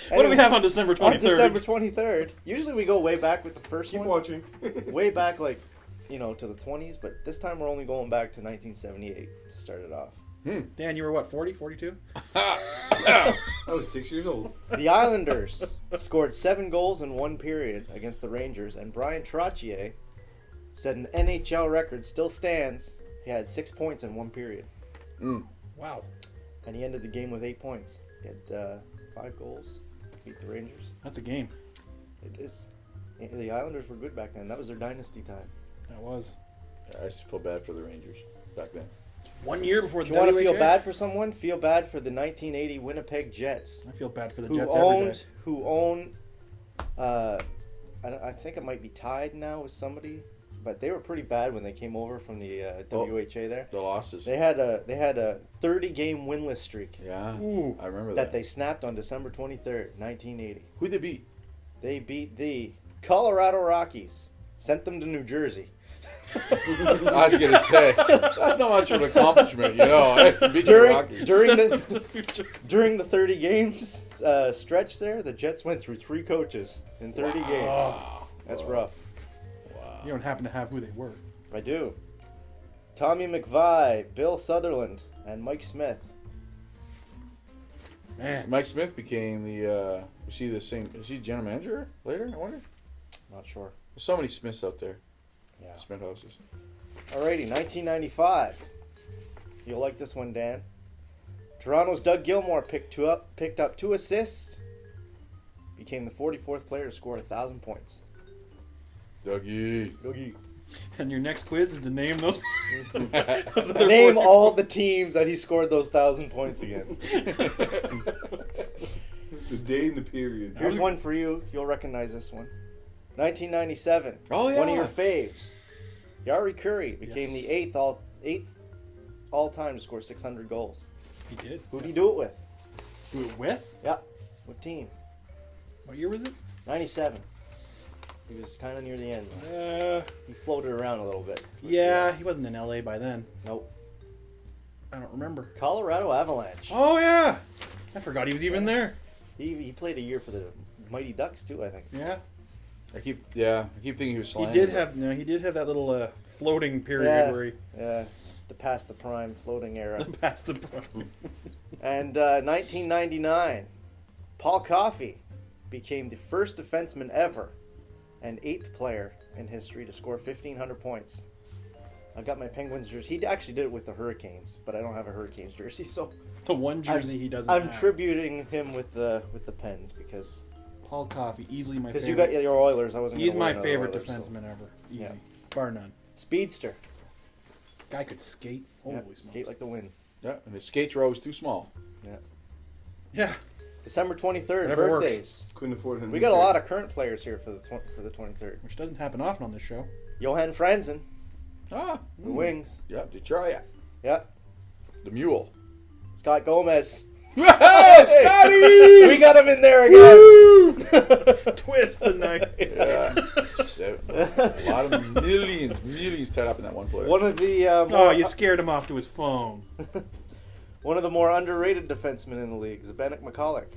What do we have on December 23rd? On December 23rd. Usually we go way back with the first Keep one. watching. Way back, like, to the 20s, but this time we're only going back to 1978 to start it off. Dan, you were what, 40, 42? I was 6 years old. The Islanders scored 7 goals in one period against the Rangers, and Brian Trottier said an NHL record still stands. He had 6 points in one period. Wow. And he ended the game with 8 points. He had 5 goals, beat the Rangers. That's a game. It is. The Islanders were good back then. That was their dynasty time. That was. I used to feel bad for the Rangers back then. 1 year before If the you want to feel WHA? bad for someone, feel bad for the 1980 Winnipeg Jets. I feel bad for the Who Jets every day. owned, I think it might be tied now with somebody, but they were pretty bad when they came over from the WHA there. The losses. They had a 30-game winless streak Yeah, Ooh. I remember that that. they snapped on December 23rd, 1980. Who'd they beat? They beat the Colorado Rockies, sent them to New Jersey. I was gonna say that's not much of an accomplishment, Beat the Rockies. During the 30 games stretch there, the Jets went through 3 coaches in 30 games. That's rough. You don't happen to have who they were. I do. Tommy McVie, Bill Sutherland, and Mike Smith. Man. Mike Smith became the. Was he the same? Is he general manager later? I wonder. Not sure. There's so many Smiths out there. Yeah. Smith houses. Alrighty, 1995. You'll like this one, Dan. Toronto's Doug Gilmour picked up 2 assists. Became the 44th player to score 1,000 points. Dougie. Dougie. And your next quiz is to name those. Name all the teams that he scored those 1,000 points against. The day and the period. Here's one for you. You'll recognize this one. 1997. Oh, yeah. One of your faves. Yari Curry became the eighth all time to score 600 goals. He did. Who did he do it with? Do it with? Yeah. What team? What year was it? 97. He was kind of near the end. He floated around a little bit. Yeah, he wasn't in LA by then. Nope. I don't remember. Colorado Avalanche. Oh, yeah. I forgot he was even there. He played a year for the Mighty Ducks too, I think. Yeah. I keep thinking he was He slang. did have that little floating period where he the past the prime floating era. passed the pro. And 1999, Paul Coffey became the first defenseman ever and 8th player in history to score 1,500 points. I got my Penguins jersey. He actually did it with the Hurricanes, but I don't have a Hurricanes jersey, so The one jersey he doesn't I'm have. tributing him with the Pens because Paul Coffey, easily my favorite. you got your Oilers. I wasn't. He's gonna my wear favorite Oilers, so. defenseman ever. Easy. Yeah. Bar none. Speedster. Guy could skate. Holy Yeah, smokes. skate like the wind. Yeah, and his skates were always too small. Yeah. Yeah. December 23rd, Whatever works. birthdays. Couldn't afford him. We got a lot of current players here for the 23rd. Which doesn't happen often on this show. Johan Franzen, Ah, the Wings. yeah, Detroit. Yeah. The Mule. Scott Gomez. Hey, Scotty! We got him in there again. Twist the knife. Yeah. So, a lot of millions tied up in that one player. One of the Oh, you scared him off to his phone. one of the more underrated defensemen in the league, Zdeněk McCulloch,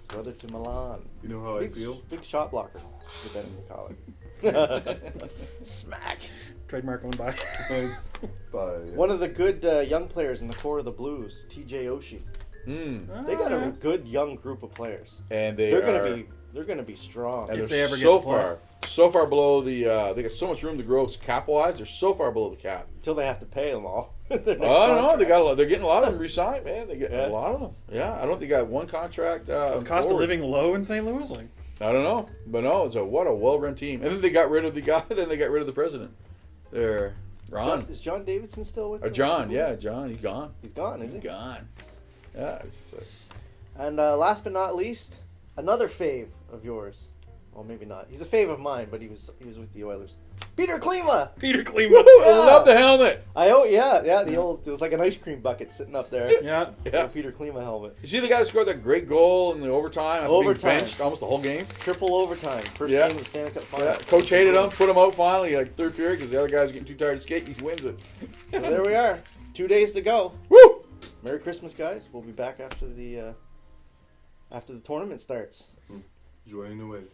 brother to Milan. You know how Big shot blocker, Zdeněk McCulloch. Smack. Trademark owned by. One of the good young players in the core of the Blues, TJ Oshie. They got a good young group of players. And They're gonna be strong. And If they're they ever get so to play. so far below the. They got so much room to grow cap wise. They're so far below the cap. Until they have to pay them all. Oh no, they're getting a lot of them re-signed, man. They get a lot of them. Yeah, I don't think they got one contract. Is cost of living low in St. Louis? Like, I don't know, but no, what a well-run team. And then they got rid of the guy. Then they got rid of the president. There, Ron. Is John Davidson still with them? John, yeah, John. He's gone. He's gone, is he? Gone. Yeah. And last but not least, another fave of yours. Well, maybe not. He's a fave of mine, but he was with the Oilers. Peter Klima. Peter Klima. I love the helmet. The old. It was like an ice cream bucket sitting up there. Yeah. The Peter Klima helmet. You see the guy who scored that great goal in the overtime? After being Overtime. benched almost the whole game. Triple overtime. First Yeah. game of the Stanley Cup Final. Yeah. Coach hated him, put him out finally, like third period, because the other guy's getting too tired to skate. He wins it. So there we are. 2 days to go. Woo! Merry Christmas, guys. We'll be back after the after the tournament starts. Joyeux Noël.